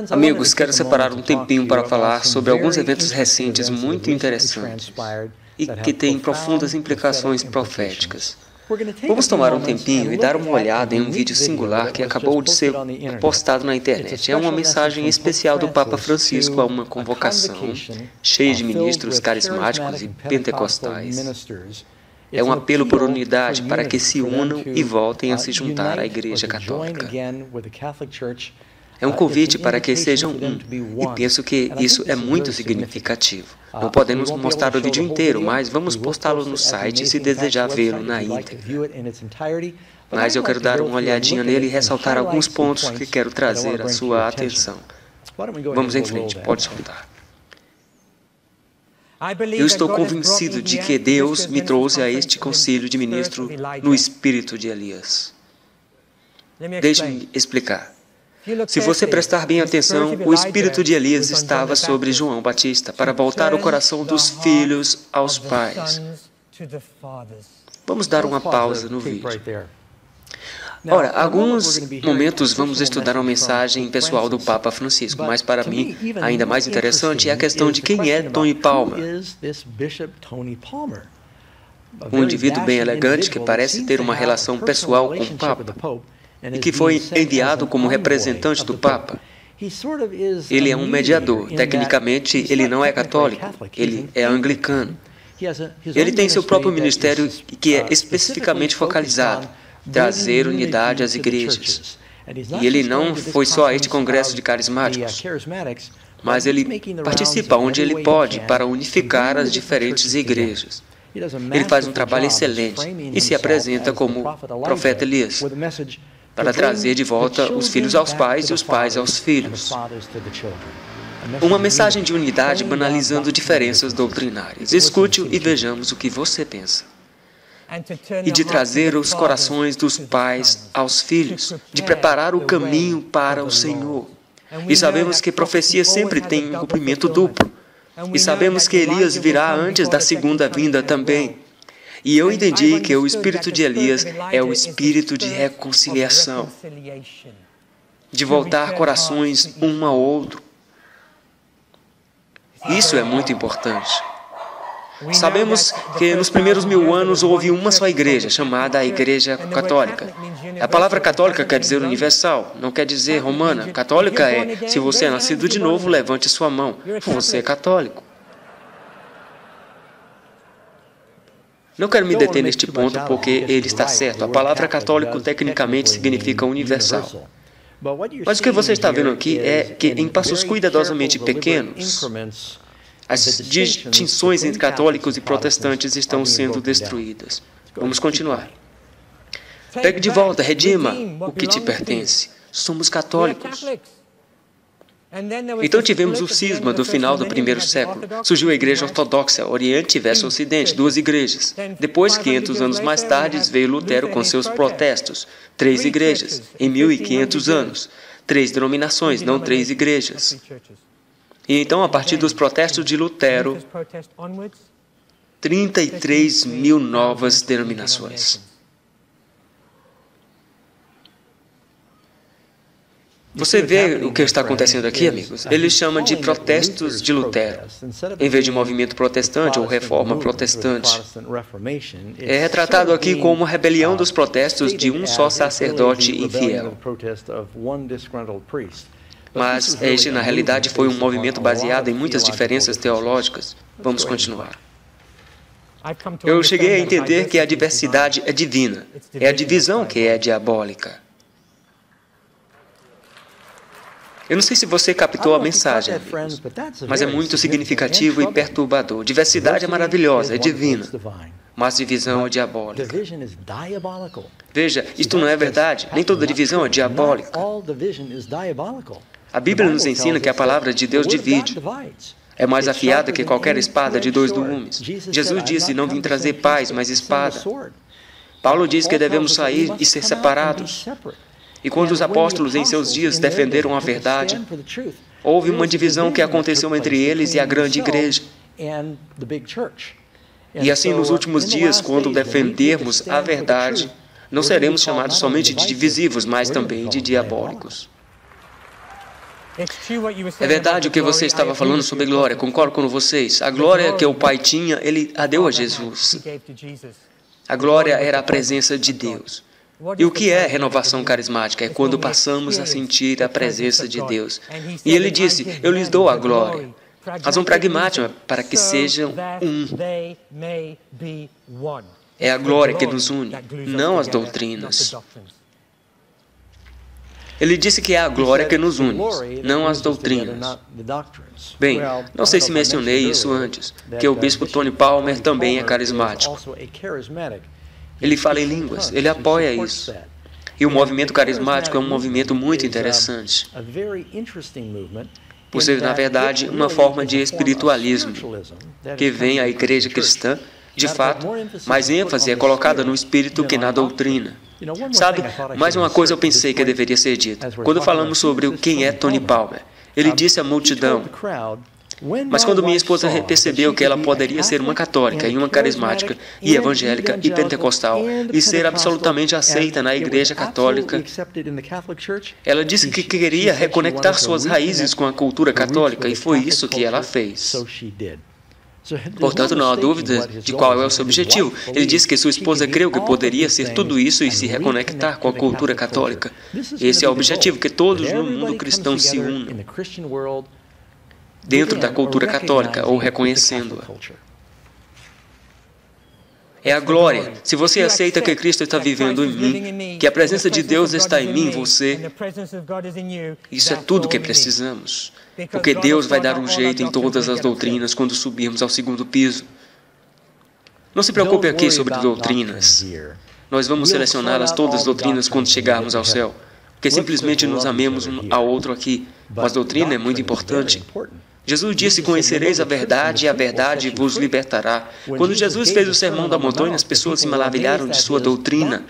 Amigos, quero separar um tempinho para falar sobre alguns eventos recentes muito interessantes e que têm profundas implicações proféticas. Vamos tomar um tempinho e dar uma olhada em um vídeo singular que acabou de ser postado na internet. É uma mensagem especial do Papa Francisco a uma convocação cheia de ministros carismáticos e pentecostais. É um apelo por unidade para que se unam e voltem a se juntar à Igreja Católica. É um convite para que sejam um, e penso que isso é muito significativo. Não podemos mostrar o vídeo inteiro, mas vamos postá-lo no site se desejar vê-lo na íntegra. Mas eu quero dar uma olhadinha nele e ressaltar alguns pontos que quero trazer à sua atenção. Vamos em frente, pode soltar. Eu estou convencido de que Deus me trouxe a este concílio de ministros no espírito de Elias. Deixe-me explicar. Se você prestar bem atenção, o espírito de Elias estava sobre João Batista para voltar o coração dos filhos aos pais. Vamos dar uma pausa no vídeo. Ora, alguns momentos vamos estudar uma mensagem pessoal do Papa Francisco, mas para mim, ainda mais interessante é a questão de quem é Tony Palmer. Um indivíduo bem elegante que parece ter uma relação pessoal com o Papa e que foi enviado como representante do Papa. Ele é um mediador. Tecnicamente, ele não é católico, ele é anglicano. Ele tem seu próprio ministério que é especificamente focalizado em trazer unidade às igrejas. E ele não foi só a este congresso de carismáticos, mas ele participa onde ele pode para unificar as diferentes igrejas. Ele faz um trabalho excelente e se apresenta como profeta Elias, para trazer de volta os filhos aos pais e os pais aos filhos. Uma mensagem de unidade banalizando diferenças doutrinárias. Escute-o e vejamos o que você pensa. E de trazer os corações dos pais aos filhos, de preparar o caminho para o Senhor. E sabemos que profecia sempre tem um cumprimento duplo. E sabemos que Elias virá antes da segunda vinda também. E eu entendi que o espírito de Elias é o espírito de reconciliação, de voltar corações um ao outro. Isso é muito importante. Sabemos que nos primeiros 1000 anos houve uma só igreja, chamada a Igreja Católica. A palavra católica quer dizer universal, não quer dizer romana. Católica é, se você é nascido de novo, levante sua mão. Você é católico. Não quero me deter neste ponto porque ele está certo. A palavra católico tecnicamente significa universal. Mas o que você está vendo aqui é que, em passos cuidadosamente pequenos, as distinções entre católicos e protestantes estão sendo destruídas. Vamos continuar. Pegue de volta, redima o que te pertence. Somos católicos. Então tivemos o cisma do final do primeiro século. Surgiu a Igreja Ortodoxa, Oriente versus Ocidente, 2 igrejas. Depois, 500 anos mais tarde, veio Lutero com seus protestos. 3 igrejas, em 1500 anos. 3 denominações, não 3 igrejas. E então, a partir dos protestos de Lutero, 33.000 novas denominações. Você vê o que está acontecendo aqui, amigos? Ele chama de protestos de Lutero, em vez de movimento protestante ou reforma protestante. É retratado aqui como uma rebelião dos protestos de um só sacerdote infiel. Mas este, na realidade, foi um movimento baseado em muitas diferenças teológicas. Vamos continuar. Eu cheguei a entender que a diversidade é divina. É a divisão que é diabólica. Eu não sei se você captou a mensagem, amigos, mas é muito significativo e perturbador. Diversidade é maravilhosa, é divina, mas divisão é diabólica. Veja, isto não é verdade. Nem toda divisão é diabólica. A Bíblia nos ensina que a palavra de Deus divide. É mais afiada que qualquer espada de 2 gumes. Jesus disse, não vim trazer paz, mas espada. Paulo diz que devemos sair e ser separados. E quando os apóstolos em seus dias defenderam a verdade, houve uma divisão que aconteceu entre eles e a grande igreja. E assim, nos últimos dias, quando defendermos a verdade, não seremos chamados somente de divisivos, mas também de diabólicos. É verdade o que você estava falando sobre glória, concordo com vocês. A glória que o Pai tinha, Ele a deu a Jesus. A glória era a presença de Deus. E o que é renovação carismática? É quando passamos a sentir a presença de Deus. E Ele disse, eu lhes dou a glória. Razão pragmática para que sejam um. É a glória que nos une, não as doutrinas. Ele disse que é a glória que nos une, não as doutrinas. Bem, não sei se mencionei isso antes, que o bispo Tony Palmer também é carismático. Ele fala em línguas, ele apoia isso. E o movimento carismático é um movimento muito interessante. Por ser, na verdade, uma forma de espiritualismo, que vem à igreja cristã, de fato, mais ênfase é colocada no espírito que na doutrina. Sabe, mais uma coisa eu pensei que deveria ser dita. Quando falamos sobre quem é Tony Palmer, ele disse à multidão, mas quando minha esposa percebeu que ela poderia ser uma católica e uma carismática e evangélica e pentecostal e ser absolutamente aceita na igreja católica, ela disse que queria reconectar suas raízes com a cultura católica e foi isso que ela fez. Portanto, não há dúvida de qual é o seu objetivo. Ele disse que sua esposa creu que poderia ser tudo isso e se reconectar com a cultura católica. Esse é o objetivo, que todos no mundo cristão se unam dentro da cultura católica ou reconhecendo-a. É a glória. Se você aceita que Cristo está vivendo em mim, que a presença de Deus está em mim, você, isso é tudo que precisamos. Porque Deus vai dar um jeito em todas as doutrinas quando subirmos ao segundo piso. Não se preocupe aqui sobre doutrinas. Nós vamos selecioná-las todas as doutrinas quando chegarmos ao céu. Porque simplesmente nos amemos um ao outro aqui. Mas doutrina é muito importante. Jesus disse, conhecereis a verdade e a verdade vos libertará. Quando Jesus fez o sermão da montanha, as pessoas se maravilharam de sua doutrina.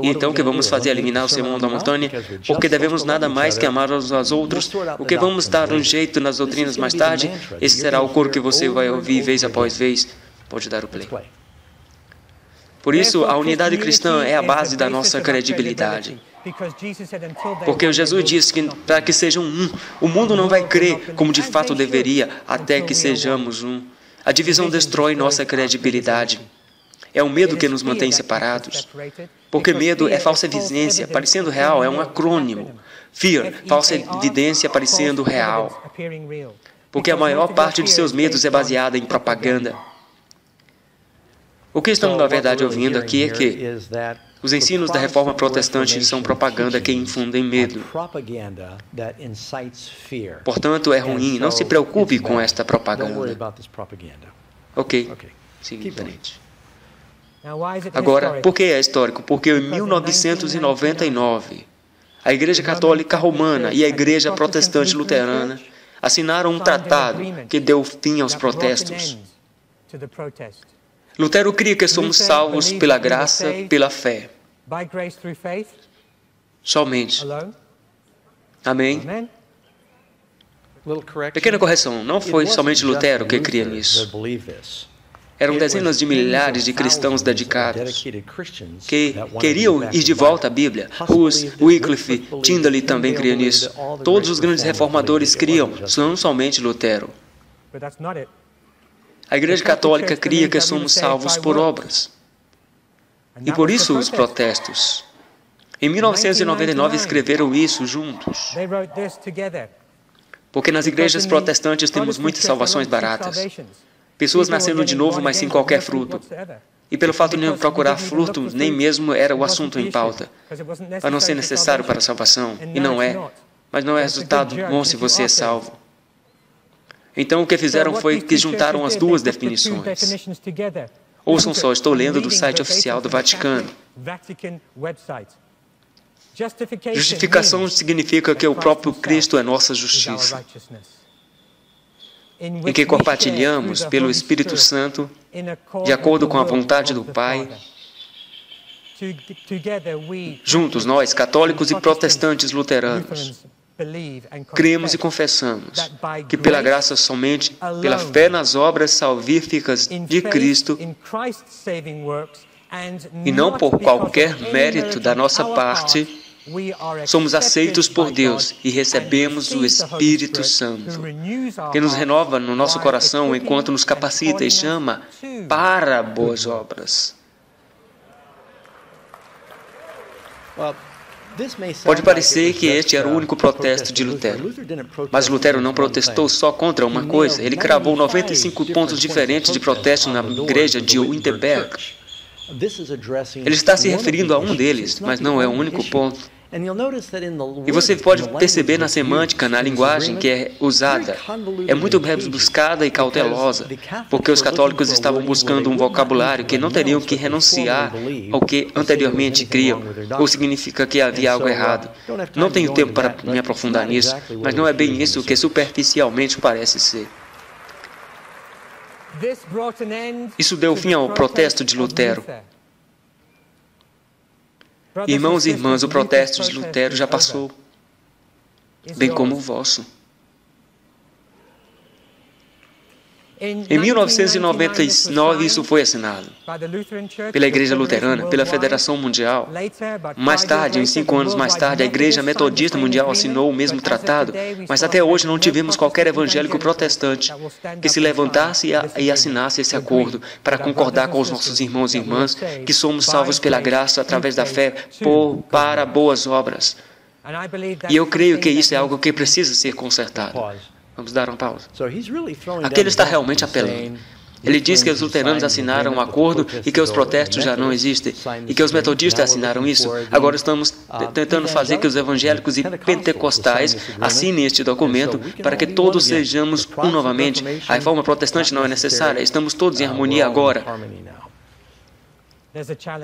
E então o que vamos fazer? Eliminar o sermão da montanha? Porque devemos nada mais que amar uns aos outros. O que vamos dar um jeito nas doutrinas mais tarde? Esse será o coro que você vai ouvir vez após vez. Pode dar o play. Por isso, a unidade cristã é a base da nossa credibilidade. Porque Jesus disse que para que sejam um, o mundo não vai crer como de fato deveria até que sejamos um. A divisão destrói nossa credibilidade. É o medo que nos mantém separados. Porque medo é falsa evidência, parecendo real, é um acrônimo. Fear, falsa evidência parecendo real. Porque a maior parte de seus medos é baseada em propaganda. O que estamos, na verdade, ouvindo aqui é que os ensinos da reforma protestante são propaganda que infundem medo. Portanto, é ruim. Não se preocupe com esta propaganda. Ok. Siga em frente. Agora, por que é histórico? Porque em 1999, a Igreja Católica Romana e a Igreja Protestante Luterana assinaram um tratado que deu fim aos protestos. Lutero cria que somos salvos pela graça, pela fé. Somente. Amém? Pequena correção, não foi somente Lutero que cria nisso. Eram dezenas de milhares de cristãos dedicados que queriam ir de volta à Bíblia. Hus, Wycliffe, Tyndale também criam nisso. Todos os grandes reformadores criam, não somente Lutero. A Igreja Católica cria que somos salvos por obras. E por isso os protestos. Em 1999 escreveram isso juntos. Porque nas igrejas protestantes temos muitas salvações baratas. Pessoas nascendo de novo, mas sem qualquer fruto. E pelo fato de não procurar fruto, nem mesmo era o assunto em pauta. Para não ser necessário para a salvação. E não é. Mas não é resultado bom se você é salvo. Então o que fizeram foi que juntaram as duas definições. Ouçam só, estou lendo do site oficial do Vaticano. Justificação significa que o próprio Cristo é nossa justiça, em que compartilhamos pelo Espírito Santo, de acordo com a vontade do Pai. Juntos, nós, católicos e protestantes luteranos, cremos e confessamos que pela graça somente, pela fé nas obras salvíficas de Cristo, e não por qualquer mérito da nossa parte, Somos aceitos por Deus e recebemos o Espírito Santo, que nos renova no nosso coração enquanto nos capacita e chama para boas obras. Pode parecer que este era o único protesto de Lutero, mas Lutero não protestou só contra uma coisa. Ele cravou 95 pontos diferentes de protesto na igreja de Wittenberg. Ele está se referindo a um deles, mas não é o único ponto. E você pode perceber na semântica, na linguagem que é usada. É muito rebuscada e cautelosa, porque os católicos estavam buscando um vocabulário que não teriam que renunciar ao que anteriormente criam, ou significa que havia algo errado. Não tenho tempo para me aprofundar nisso, mas não é bem isso que superficialmente parece ser. Isso deu fim ao protesto de Lutero. Irmãos e irmãs, o protesto de Lutero já passou, bem como o vosso. Em 1999, isso foi assinado pela Igreja Luterana, pela Federação Mundial. Mais tarde, uns 5 anos mais tarde, a Igreja Metodista Mundial assinou o mesmo tratado, mas até hoje não tivemos qualquer evangélico protestante que se levantasse e assinasse esse acordo para concordar com os nossos irmãos e irmãs que somos salvos pela graça através da fé para boas obras. E eu creio que isso é algo que precisa ser consertado. Vamos dar uma pausa. Aqui ele está realmente apelando. Ele diz que os luteranos assinaram um acordo e que os protestos já não existem, e que os metodistas assinaram isso. Agora estamos tentando fazer que os evangélicos e pentecostais assinem este documento para que todos sejamos um novamente. A reforma protestante não é necessária, estamos todos em harmonia agora.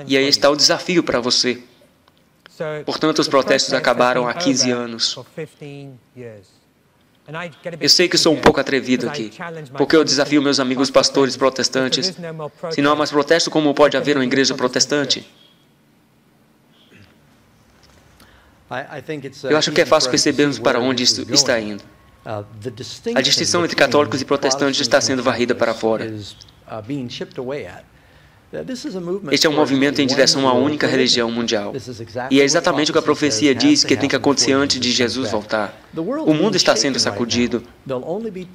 E aí está o desafio para você. Portanto, os protestos acabaram há 15 anos. Eu sei que sou um pouco atrevido aqui, porque eu desafio meus amigos pastores protestantes. Se não há mais protesto, como pode haver uma igreja protestante? Eu acho que é fácil percebermos para onde isso está indo. A distinção entre católicos e protestantes está sendo varrida para fora. Este é um movimento em direção à única religião mundial. E é exatamente o que a profecia diz que tem que acontecer antes de Jesus voltar. O mundo está sendo sacudido.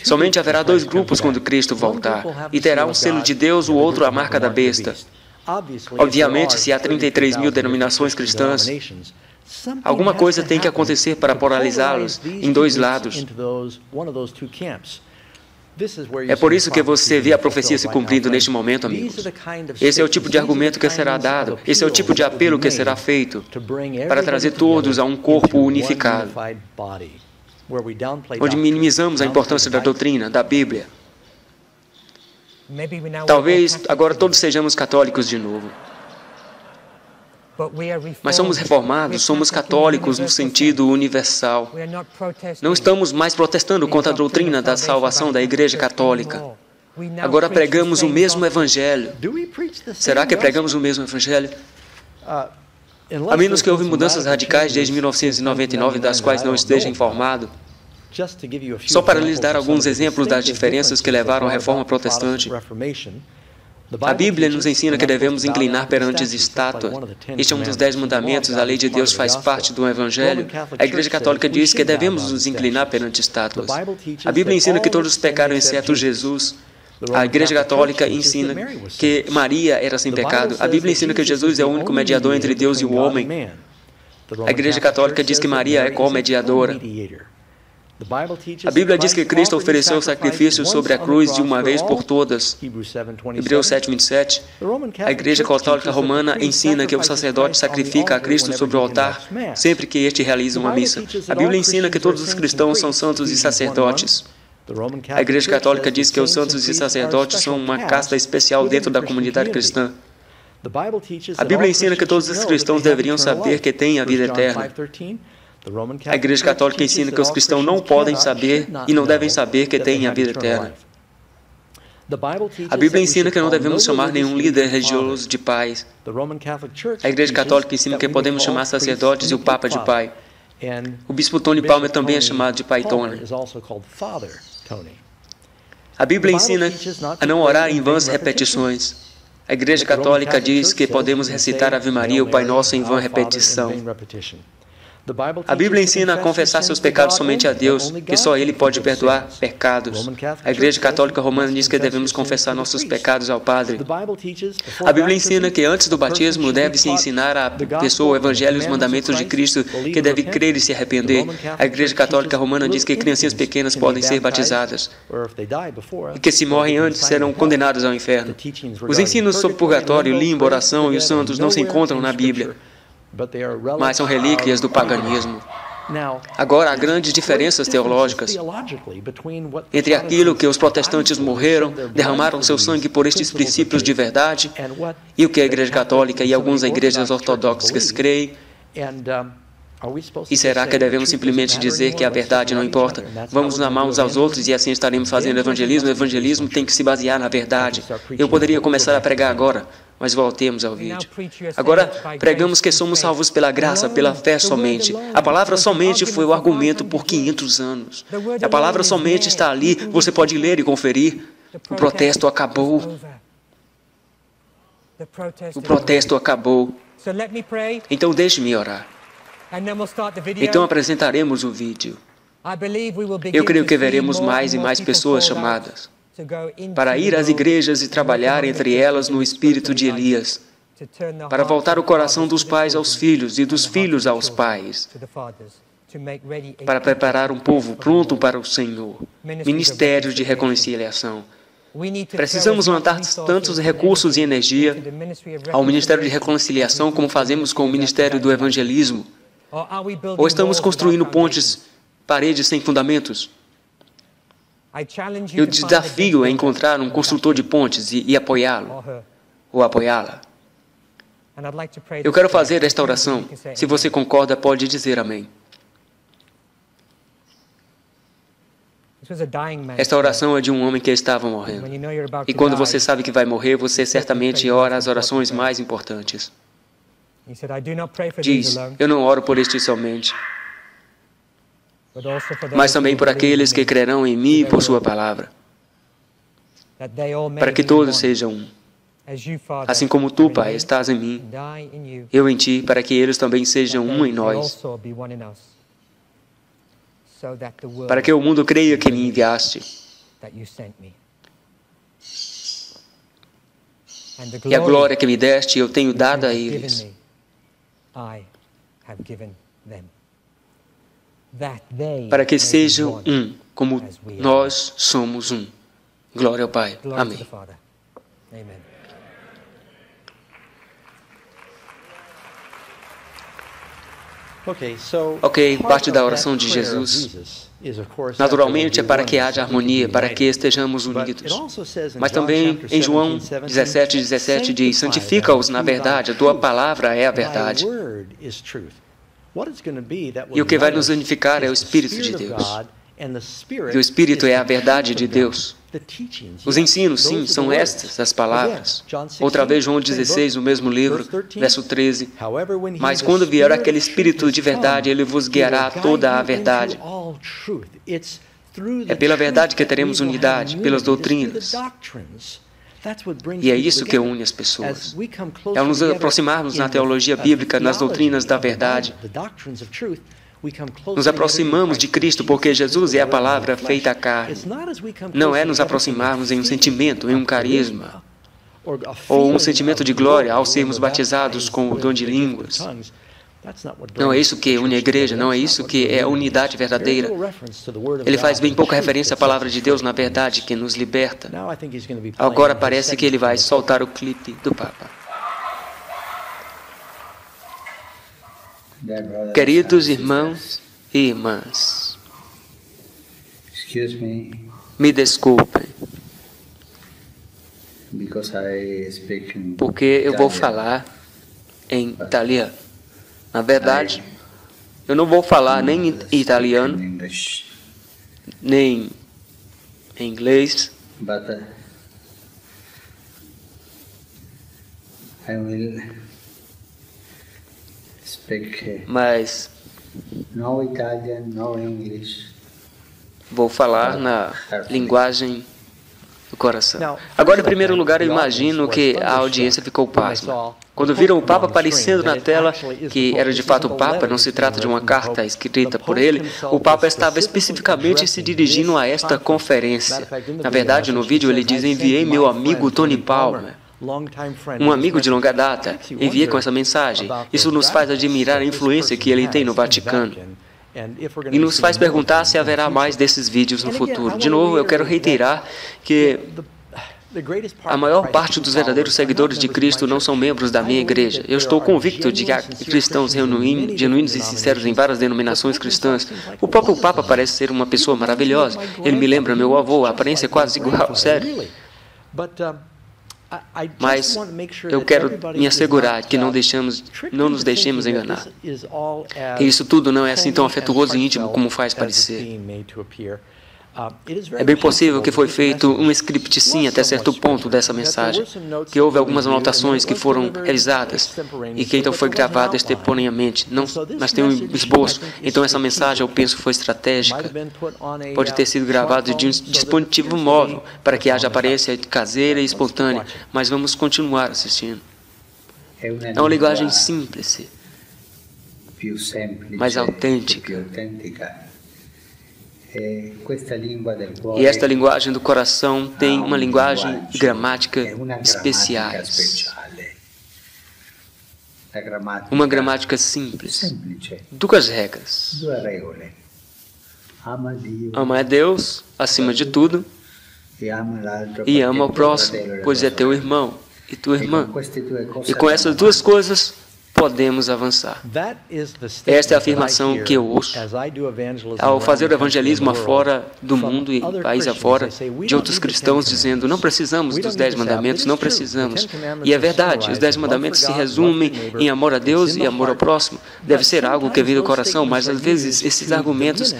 Somente haverá 2 grupos quando Cristo voltar. E terá um selo de Deus, o outro a marca da besta. Obviamente, se há 33 mil denominações cristãs, alguma coisa tem que acontecer para polarizá-los em 2 lados. É por isso que você vê a profecia se cumprindo neste momento, amigos. Esse é o tipo de argumento que será dado, esse é o tipo de apelo que será feito para trazer todos a um corpo unificado, onde minimizamos a importância da doutrina, da Bíblia. Talvez agora todos sejamos católicos de novo. Mas somos reformados, somos católicos no sentido universal. Não estamos mais protestando contra a doutrina da salvação da Igreja Católica. Agora pregamos o mesmo Evangelho. Será que pregamos o mesmo Evangelho? A menos que houve mudanças radicais desde 1999, das quais não esteja informado. Só para lhes dar alguns exemplos das diferenças que levaram à reforma protestante. A Bíblia nos ensina que devemos inclinar perante as estátuas. Este é um dos 10 mandamentos, a lei de Deus faz parte do Evangelho. A Igreja Católica diz que devemos nos inclinar perante estátuas. A Bíblia ensina que todos pecaram exceto Jesus. A Igreja Católica ensina que Maria era sem pecado. A Bíblia ensina que Jesus é o único mediador entre Deus e o homem. A Igreja Católica diz que Maria é co-mediadora. A Bíblia diz que Cristo ofereceu o sacrifício sobre a cruz de uma vez por todas. Hebreus 7:27. A Igreja Católica Romana ensina que o sacerdote sacrifica a Cristo sobre o altar sempre que este realiza uma missa. A Bíblia ensina que todos os cristãos são santos e sacerdotes. A Igreja Católica diz que os santos e sacerdotes são uma casta especial dentro da comunidade cristã. A Bíblia ensina que todos os cristãos deveriam saber que têm a vida eterna. A Igreja Católica ensina que os cristãos não podem saber e não devem saber que têm a vida eterna. A Bíblia ensina que não devemos chamar nenhum líder religioso de pai. A Igreja Católica ensina que podemos chamar sacerdotes e o Papa de pai. O Bispo Tony Palmer também é chamado de Pai Tony. A Bíblia ensina a não orar em vãs repetições. A Igreja Católica diz que podemos recitar a Ave Maria e o Pai Nosso em vã repetição. A Bíblia ensina a confessar seus pecados somente a Deus, que só Ele pode perdoar pecados. A Igreja Católica Romana diz que devemos confessar nossos pecados ao Padre. A Bíblia ensina que antes do batismo deve-se ensinar à pessoa o Evangelho e os mandamentos de Cristo, que deve crer e se arrepender. A Igreja Católica Romana diz que criancinhas pequenas podem ser batizadas e que se morrem antes serão condenadas ao inferno. Os ensinos sobre purgatório, limbo, oração e os santos não se encontram na Bíblia, mas são relíquias do paganismo. Agora, há grandes diferenças teológicas entre aquilo que os protestantes morreram, derramaram seu sangue por estes princípios de verdade, e o que a Igreja Católica e algumas igrejas ortodoxas creem. E será que devemos simplesmente dizer que a verdade não importa? Vamos nos amar uns aos outros e assim estaremos fazendo evangelismo? O evangelismo tem que se basear na verdade. Eu poderia começar a pregar agora, mas voltemos ao vídeo. Agora, pregamos que somos salvos pela graça, pela fé somente. A palavra somente foi o argumento por 500 anos. A palavra somente está ali, você pode ler e conferir. O protesto acabou. O protesto acabou. Então deixe-me orar. Então apresentaremos o vídeo. Eu creio que veremos mais e mais pessoas chamadas para ir às igrejas e trabalhar entre elas no espírito de Elias, para voltar o coração dos pais aos filhos e dos filhos aos pais, para preparar um povo pronto para o Senhor. Ministério de reconciliação. Precisamos levantar tantos recursos e energia ao Ministério de Reconciliação como fazemos com o Ministério do Evangelismo. Ou estamos construindo pontes, paredes sem fundamentos? Eu desafio a encontrar um construtor de pontes e apoiá-lo, ou apoiá-la. Eu quero fazer esta oração. Se você concorda, pode dizer amém. Esta oração é de um homem que estava morrendo. E quando você sabe que vai morrer, você certamente ora as orações mais importantes. Diz, eu não oro por este somente, mas também por aqueles que crerão em mim e por sua palavra, para que todos sejam um. Assim como tu, Pai, estás em mim, eu em ti, para que eles também sejam um em nós, para que o mundo creia que me enviaste. E a glória que me deste, eu tenho dado a eles, para que sejam um, como nós somos um. Glória ao Pai. Amém. Ok, parte da oração de Jesus, naturalmente, é para que haja harmonia, para que estejamos unidos. Mas também em João 17:17 diz, santifica-os na verdade, a tua palavra é a verdade. E o que vai nos unificar é o Espírito de Deus. E o Espírito é a verdade de Deus. Os ensinos, sim, são estas as palavras. Outra vez, João 16, no mesmo livro, verso 13. Mas quando vier aquele Espírito de verdade, ele vos guiará a toda a verdade. É pela verdade que teremos unidade, pelas doutrinas. E é isso que une as pessoas. É ao nos aproximarmos na teologia bíblica, nas doutrinas da verdade, nos aproximamos de Cristo porque Jesus é a palavra feita a carne. Não é nos aproximarmos em um sentimento, em um carisma, ou um sentimento de glória ao sermos batizados com o dom de línguas. Não é isso que une a igreja, não é isso que é a unidade verdadeira. Ele faz bem pouca referência à palavra de Deus, na verdade, que nos liberta. Agora parece que ele vai soltar o clipe do Papa. Queridos irmãos e irmãs, me desculpem, porque eu vou falar em italiano. Na verdade, eu não vou falar nem em italiano, nem em inglês, mas vou falar na linguagem do coração. Agora, em primeiro lugar, eu imagino que a audiência ficou pasma. Quando viram o Papa aparecendo na tela, que era de fato o Papa, não se trata de uma carta escrita por ele, o Papa estava especificamente se dirigindo a esta conferência. Na verdade, no vídeo ele diz: enviei meu amigo Tony Palmer, um amigo de longa data, enviei com essa mensagem. Isso nos faz admirar a influência que ele tem no Vaticano. E nos faz perguntar se haverá mais desses vídeos no futuro. De novo, eu quero reiterar que a maior parte dos verdadeiros seguidores de Cristo não são membros da minha igreja. Eu estou convicto de que há cristãos genuínos e sinceros em várias denominações cristãs. O próprio Papa parece ser uma pessoa maravilhosa. Ele me lembra meu avô, a aparência é quase igual, sério. Mas eu quero me assegurar que não nos deixemos enganar. Que isso tudo não é assim tão afetuoso e íntimo como faz parecer. É bem possível que foi feito um script sim até certo ponto dessa mensagem, que houve algumas anotações que foram realizadas e que então foi gravada extemporaneamente, mas tem um esboço. Então essa mensagem eu penso foi estratégica. Pode ter sido gravada de um dispositivo móvel para que haja aparência caseira e espontânea, mas vamos continuar assistindo. É uma linguagem simples, mais autêntica. E esta linguagem do coração tem uma linguagem e gramática especiais. Uma gramática simples. Duas regras. Ama a Deus acima de tudo e ama o próximo, pois é teu irmão e tua irmã. E com essas duas coisas podemos avançar. Esta é a afirmação que eu ouço ao fazer o evangelismo afora do mundo e país afora, de outros cristãos dizendo: não precisamos dos 10 mandamentos, não precisamos. E é verdade, os 10 mandamentos se resumem em amor a Deus e amor ao próximo. Deve ser algo que vem do coração, mas às vezes esses argumentos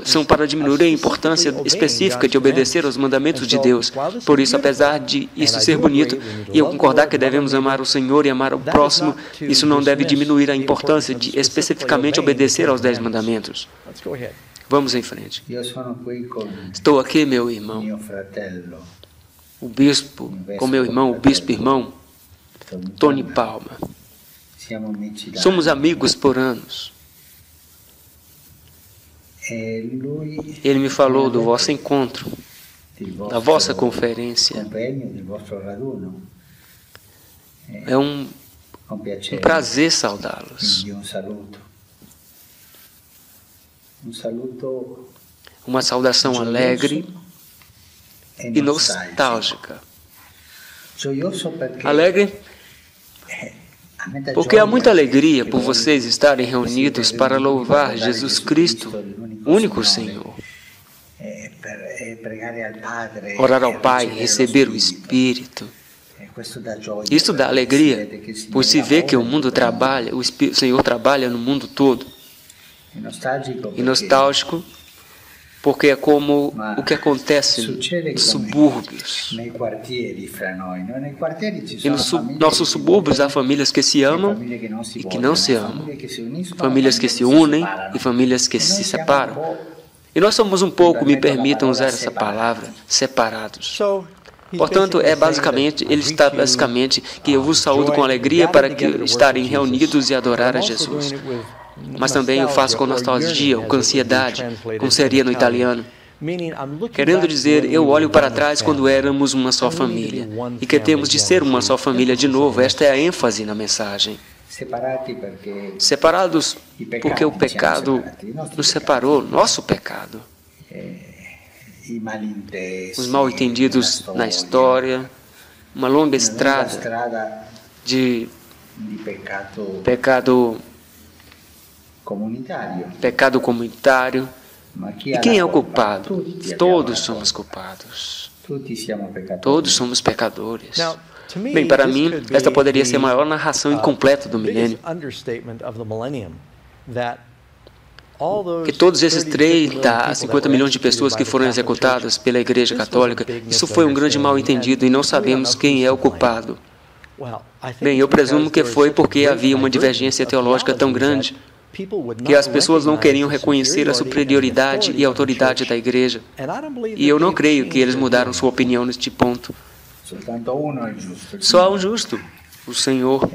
são para diminuir a importância específica de obedecer aos mandamentos de Deus. Por isso, apesar de isso ser bonito e eu concordar que devemos amar o Senhor e amar o próximo, isso não deve diminuir a importância de especificamente obedecer aos 10 mandamentos. Vamos em frente. Estou aqui, meu irmão, o bispo, com meu irmão, o bispo-irmão, Tony Palmer. Somos amigos por anos. Ele me falou do vosso encontro, da vossa conferência. É um prazer saudá-los. Uma saudação alegre e nostálgica. Alegre porque há muita alegria por vocês estarem reunidos para louvar Jesus Cristo, único Senhor. Orar ao Pai, receber o Espírito. Isso dá alegria, pois se vê que o mundo trabalha, o Senhor trabalha no mundo todo. E nostálgico, porque é como o que acontece nos subúrbios. E nos nossos subúrbios há famílias que se amam e que não se amam. Famílias que se unem e famílias que se separam. E nós somos um pouco, me permitam usar essa palavra, separados. Portanto, ele está basicamente que eu vos saúdo com alegria para que estarem reunidos e adorar a Jesus. Mas também eu faço com nostalgia ou com ansiedade, como seria no italiano. Querendo dizer, eu olho para trás quando éramos uma só família e que temos de ser uma só família de novo. Esta é a ênfase na mensagem. Separados porque o pecado nos separou, nosso pecado. Os mal-entendidos na história, uma longa estrada de pecado comunitário. E quem é o culpado? Todos somos culpados. Todos somos pecadores. Bem, para mim, esta poderia ser a maior narração incompleta do milênio. Que todos esses 30 a 50 milhões de pessoas que foram executadas pela Igreja Católica, isso foi um grande mal-entendido e não sabemos quem é o culpado. Bem, eu presumo que foi porque havia uma divergência teológica tão grande que as pessoas não queriam reconhecer a superioridade e autoridade da Igreja. E eu não creio que eles mudaram sua opinião neste ponto. Só há um justo. o Senhor.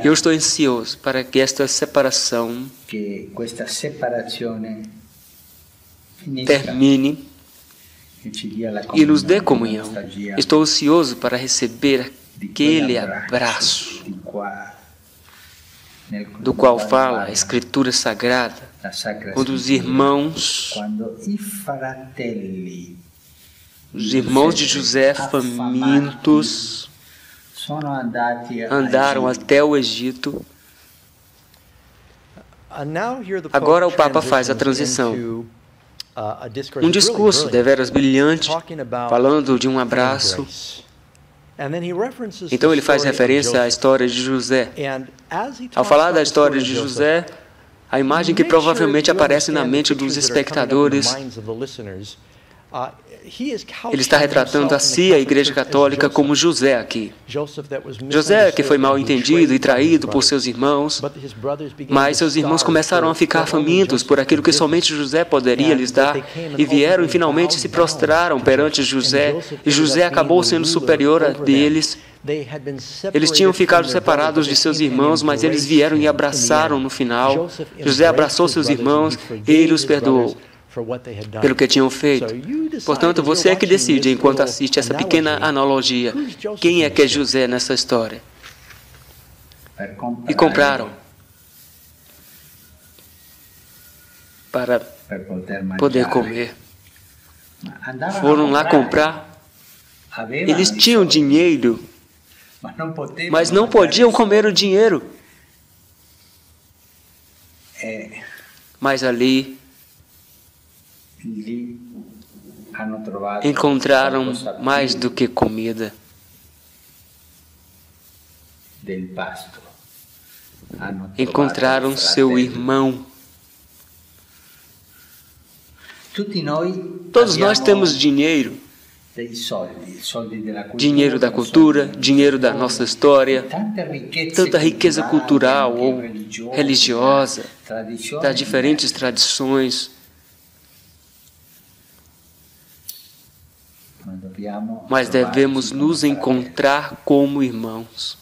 Eu estou ansioso para que esta separação termine e nos dê comunhão. Estou ansioso para receber aquele abraço do qual fala a Escritura Sagrada, quando os irmãos de José, famintos, andaram até o Egito. Agora o Papa faz a transição. Um discurso deveras brilhante, falando de um abraço. Então ele faz referência à história de José. Ao falar da história de José, a imagem que provavelmente aparece na mente dos espectadores, ele está retratando a si, a Igreja Católica, como José aqui. José que foi mal entendido e traído por seus irmãos, mas seus irmãos começaram a ficar famintos por aquilo que somente José poderia lhes dar, e vieram e finalmente se prostraram perante José, e José acabou sendo superior a deles. Eles tinham ficado separados de seus irmãos, mas eles vieram e abraçaram no final. José abraçou seus irmãos e ele os perdoou pelo que tinham feito. Portanto, você é que decide, enquanto assiste essa pequena analogia, quem é que é José nessa história. E compraram para poder comer. Foram lá comprar. Eles tinham dinheiro, mas não podiam comer o dinheiro. Mas ali encontraram mais do que comida. Encontraram seu irmão. Todos nós temos dinheiro. Dinheiro da cultura, dinheiro da nossa história, tanta riqueza cultural ou religiosa, das diferentes tradições. Mas devemos nos encontrar como irmãos.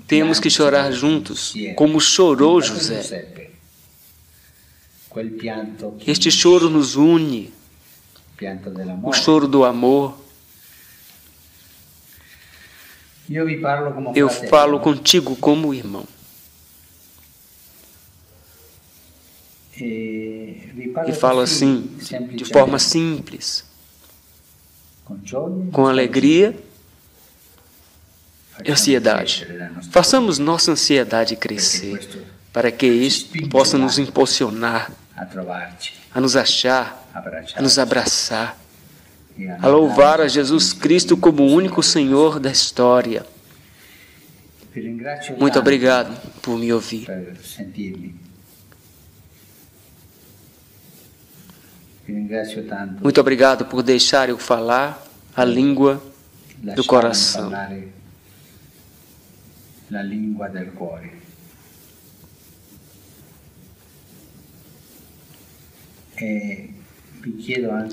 Temos que chorar juntos, como chorou José. Este choro nos une, o choro do amor. Eu falo contigo como irmão. E falo assim, de forma simples, com alegria e ansiedade. Façamos nossa ansiedade crescer, para que isso possa nos impulsionar a nos achar, a nos abraçar, a louvar a Jesus Cristo como o único Senhor da história. Muito obrigado por me ouvir. Muito obrigado por deixar eu falar a língua do coração.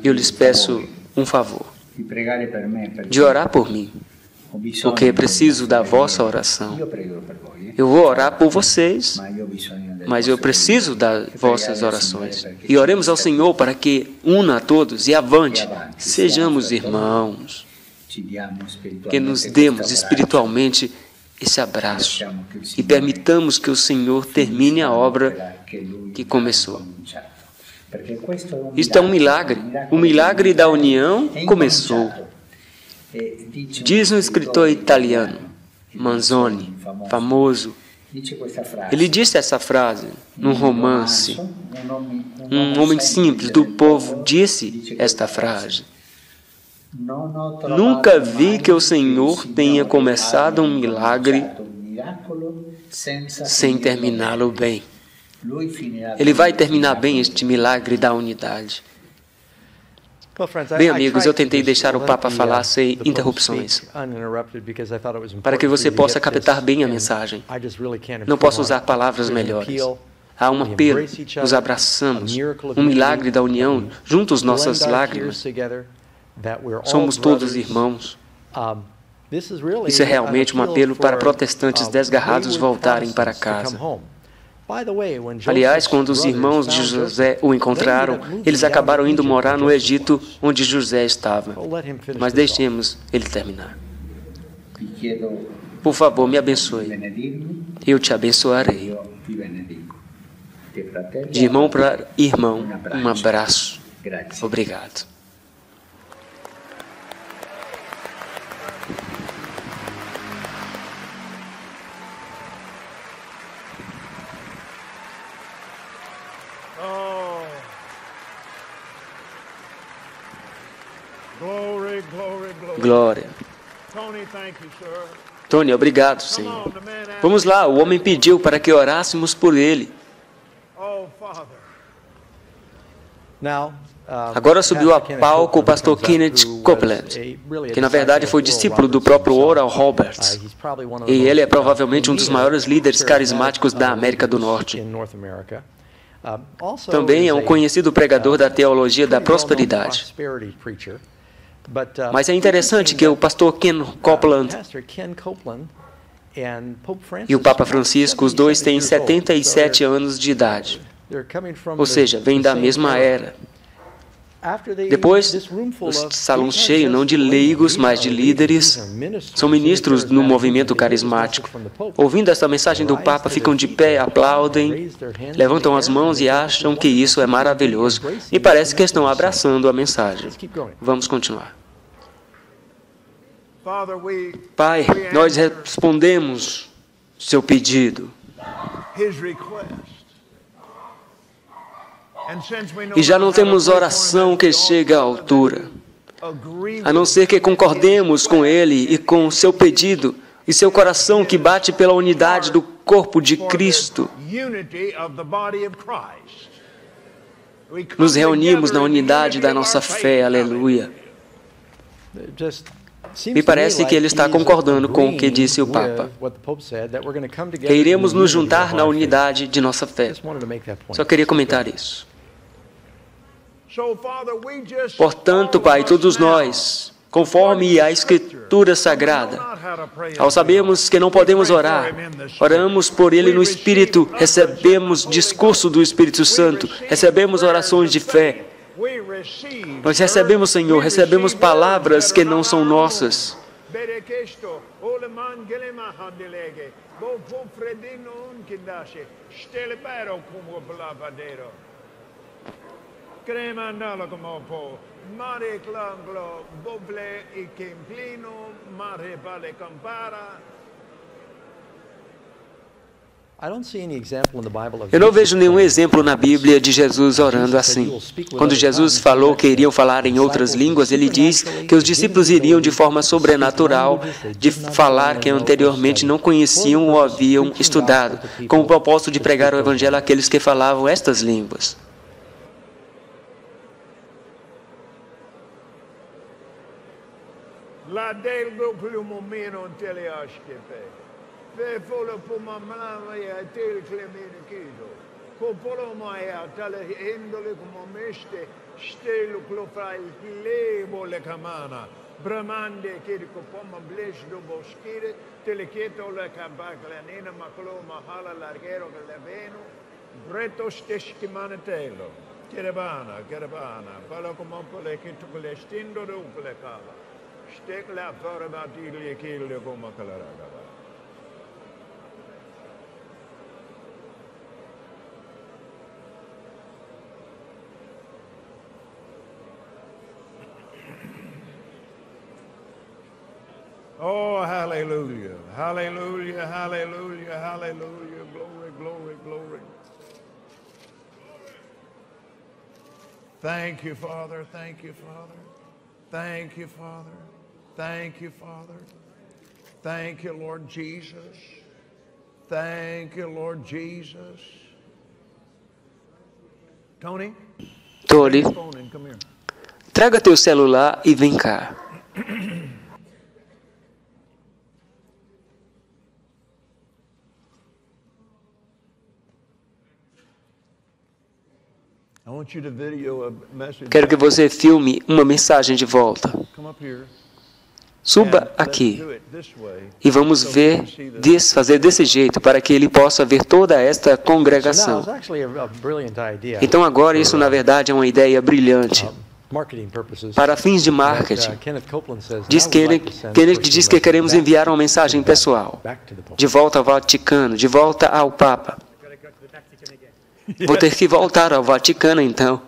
Eu lhes peço um favor, de orar por mim, porque preciso da vossa oração. Eu vou orar por vocês, mas eu preciso das vossas orações. E oremos ao Senhor para que una a todos e avante, sejamos irmãos, que nos demos espiritualmente esse abraço e permitamos que o Senhor termine a obra que começou. Isto é um milagre. O milagre da união começou. Diz um escritor italiano, Manzoni, famoso, ele disse essa frase num romance. Um homem simples do povo disse esta frase: nunca vi que o Senhor tenha começado um milagre sem terminá-lo bem. Ele vai terminar bem este milagre da unidade. Bem, amigos, eu tentei deixar o Papa falar sem interrupções, para que você possa captar bem a mensagem. Não posso usar palavras melhores. Há um apelo, nos abraçamos, um milagre da união, juntos nossas lágrimas. Somos todos irmãos. Isso é realmente um apelo para protestantes desgarrados voltarem para casa. Aliás, quando os irmãos de José o encontraram, eles acabaram indo morar no Egito, onde José estava. Mas deixemos ele terminar. Por favor, me abençoe. Eu te abençoarei. De irmão para irmão, um abraço. Obrigado. Glória. Tony, obrigado, Senhor. Vamos lá, o homem pediu para que orássemos por ele. Agora subiu a palco o pastor Kenneth Copeland, que na verdade foi discípulo do próprio Oral Roberts. E ele é provavelmente um dos maiores líderes carismáticos da América do Norte. Também é um conhecido pregador da teologia da prosperidade. Mas é interessante que o pastor Ken Copeland e o Papa Francisco, os dois têm 77 anos de idade. Ou seja, vêm da mesma era. Depois, o salão cheio, não de leigos, mas de líderes, são ministros no movimento carismático. Ouvindo essa mensagem do Papa, ficam de pé, aplaudem, levantam as mãos e acham que isso é maravilhoso. E parece que estão abraçando a mensagem. Vamos continuar. Pai, nós respondemos seu pedido. E já não temos oração que chegue à altura, a não ser que concordemos com Ele e com seu pedido e seu coração que bate pela unidade do corpo de Cristo. Nos reunimos na unidade da nossa fé, aleluia. Me parece que ele está concordando com o que disse o Papa, que iremos nos juntar na unidade de nossa fé. Só queria comentar isso. Portanto, Pai, todos nós, conforme a Escritura Sagrada, ao sabermos que não podemos orar, oramos por Ele no Espírito, recebemos discurso do Espírito Santo, recebemos orações de fé. Nós recebemos, Senhor, recebemos palavras que não são nossas. Eu não vejo nenhum exemplo na Bíblia de Jesus orando assim. Quando Jesus falou que iriam falar em outras línguas, ele diz que os discípulos iriam de forma sobrenatural de falar que anteriormente não conheciam ou haviam estudado, com o propósito de pregar o Evangelho àqueles que falavam estas línguas. Bramande kirko poma blech do boschire teleketo la cabaclanina maclo mahala largero leveno breto steschi manetelo kerebana palo como pole che tu colestindo do cala stek la fora batile kille como calaraga. Oh, hallelujah, hallelujah, hallelujah, hallelujah, glory, glory, glory. Thank you, Father, thank you, Father. Thank you, Father. Thank you, Father. Thank you, Lord Jesus. Thank you, Lord Jesus. Tony? Tony, traga teu celular e vem cá. Quero que você filme uma mensagem de volta. Suba aqui e vamos fazer desse jeito para que ele possa ver toda esta congregação. Então agora isso na verdade é uma ideia brilhante. Para fins de marketing, Kenneth diz que queremos enviar uma mensagem pessoal, de volta ao Vaticano, de volta ao Papa. Vou ter que voltar ao Vaticano então.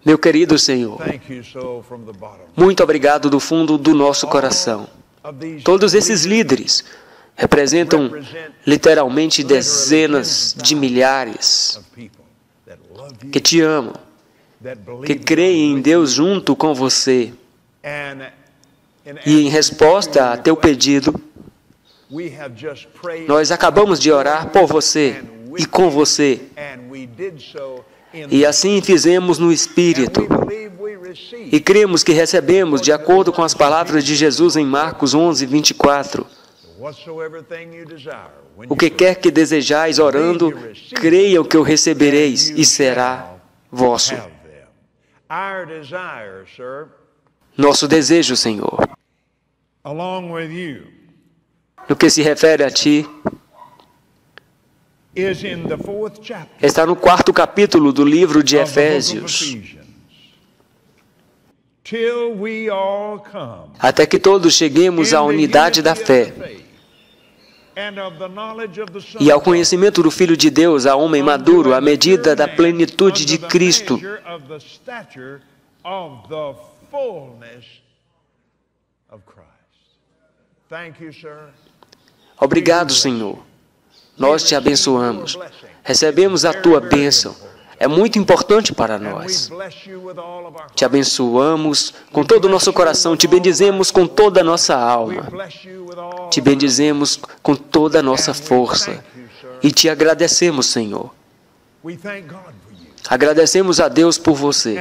Meu querido Senhor, muito obrigado do fundo do nosso coração. Todos esses líderes representam literalmente dezenas de milhares que te amam, que creem em Deus junto com você. E em resposta a teu pedido, nós acabamos de orar por você e com você. E assim fizemos no Espírito. E cremos que recebemos, de acordo com as palavras de Jesus em Marcos 11, 24. O que quer que desejais orando, creiam que o recebereis e será vosso. Nosso desejo, Senhor, no que se refere a Ti, está no 4º capítulo do livro de Efésios. Até que todos cheguemos à unidade da fé e ao conhecimento do Filho de Deus, a homem maduro, à medida da plenitude de Cristo. Obrigado, Senhor. Nós te abençoamos. Recebemos a tua bênção. É muito importante para nós. Te abençoamos com todo o nosso coração. Te bendizemos com toda a nossa alma. Te bendizemos com toda a nossa força. E te agradecemos, Senhor. Agradecemos a Deus por você.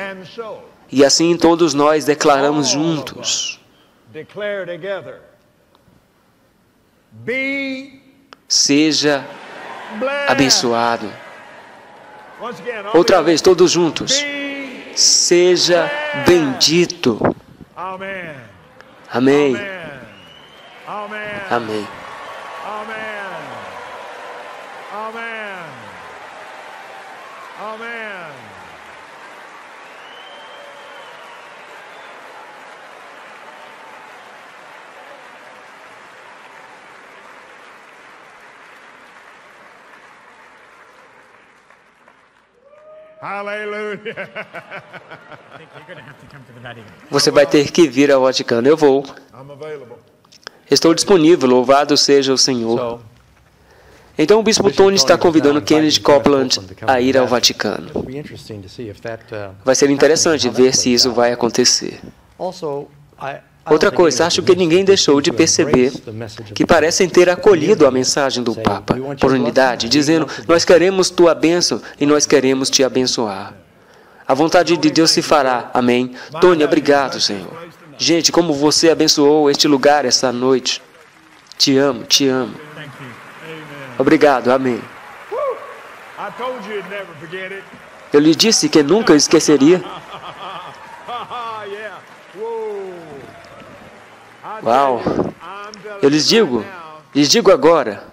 E assim todos nós declaramos juntos. Seja abençoado. Outra vez, todos juntos. Seja bendito. Amém. Amém. Amém. Você vai ter que vir ao Vaticano. Eu vou. Estou disponível. Louvado seja o Senhor. Então o Bispo Tony está convidando Kenneth Copeland a ir ao Vaticano. Vai ser interessante ver se isso vai acontecer. Outra coisa, acho que ninguém deixou de perceber que parecem ter acolhido a mensagem do Papa por unidade, dizendo, nós queremos tua bênção e nós queremos te abençoar. A vontade de Deus se fará. Amém. Tony, obrigado, Senhor. Gente, como você abençoou este lugar esta noite. Te amo, te amo. Obrigado, amém. Eu lhe disse que nunca esqueceria. Uau! Eu lhes digo agora,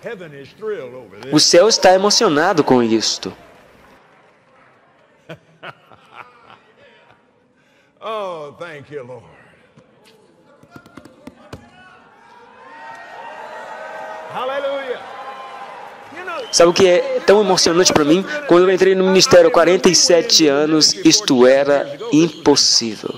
o céu está emocionado com isto. Oh, thank you, Lord. Hallelujah. Sabe o que é tão emocionante para mim? Quando eu entrei no ministério há 47 anos, isto era impossível.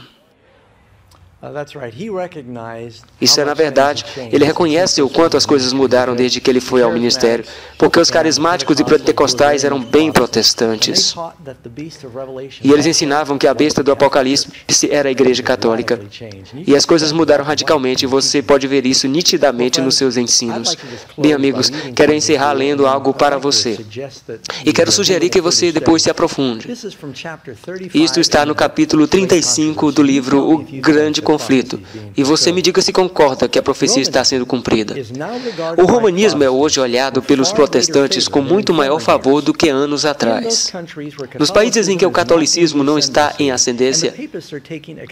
Isso é, na verdade, ele reconhece o quanto as coisas mudaram desde que ele foi ao ministério, porque os carismáticos e pentecostais eram bem protestantes. E eles ensinavam que a besta do Apocalipse era a Igreja Católica. E as coisas mudaram radicalmente, e você pode ver isso nitidamente nos seus ensinos. Bem, amigos, quero encerrar lendo algo para você. E quero sugerir que você depois se aprofunde. Isto está no capítulo 35 do livro O Grande conflito. E você me diga se concorda que a profecia está sendo cumprida. O romanismo é hoje olhado pelos protestantes com muito maior favor do que anos atrás. Nos países em que o catolicismo não está em ascendência,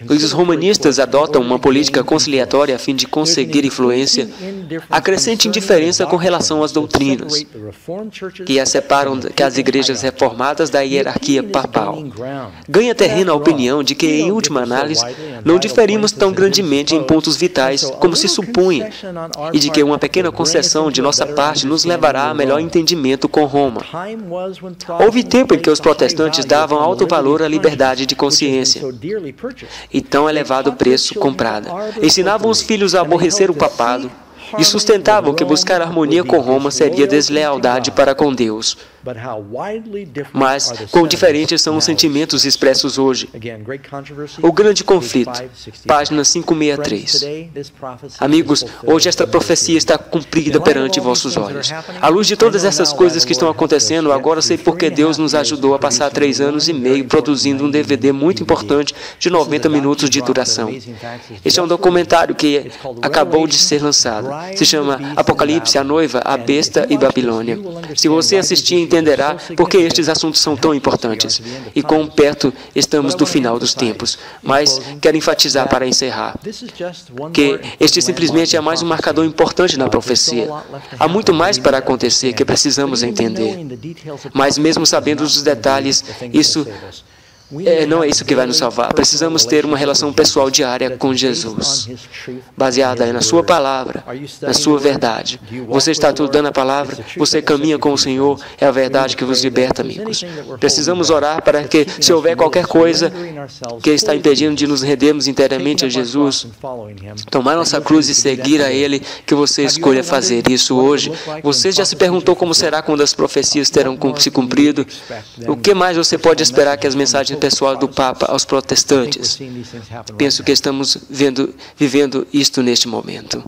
os romanistas adotam uma política conciliatória a fim de conseguir influência, a crescente indiferença com relação às doutrinas, que as separam das igrejas reformadas da hierarquia papal. Ganha terreno a opinião de que, em última análise, não diferimos tão grandemente em pontos vitais como se supunha, e de que uma pequena concessão de nossa parte nos levará a melhor entendimento com Roma. Houve tempo em que os protestantes davam alto valor à liberdade de consciência e tão elevado preço comprada. Ensinavam os filhos a aborrecer o papado e sustentavam que buscar harmonia com Roma seria deslealdade para com Deus. Mas quão diferentes são os sentimentos expressos hoje. O grande conflito, página 563. Amigos, hoje esta profecia está cumprida perante vossos olhos. À luz de todas essas coisas que estão acontecendo, agora sei porque Deus nos ajudou a passar 3 anos e meio produzindo um DVD muito importante de 90 minutos de duração. Este é um documentário que acabou de ser lançado. Se chama Apocalipse, a Noiva, a Besta e Babilônia. Se você assistir, entenderá por que estes assuntos são tão importantes e quão perto estamos do final dos tempos. Mas quero enfatizar para encerrar que este simplesmente é mais um marcador importante na profecia. Há muito mais para acontecer que precisamos entender. Mas mesmo sabendo os detalhes, não é isso que vai nos salvar. Precisamos ter uma relação pessoal diária com Jesus, baseada na sua palavra, na sua verdade. Você está estudando a palavra, você caminha com o Senhor, é a verdade que vos liberta, amigos. Precisamos orar para que, se houver qualquer coisa que está impedindo de nos rendermos inteiramente a Jesus, tomar nossa cruz e seguir a Ele, que você escolha fazer isso hoje. Você já se perguntou como será quando as profecias terão se cumprido? O que mais você pode esperar que as mensagens pessoal do Papa aos protestantes? Penso que estamos vivendo isto neste momento.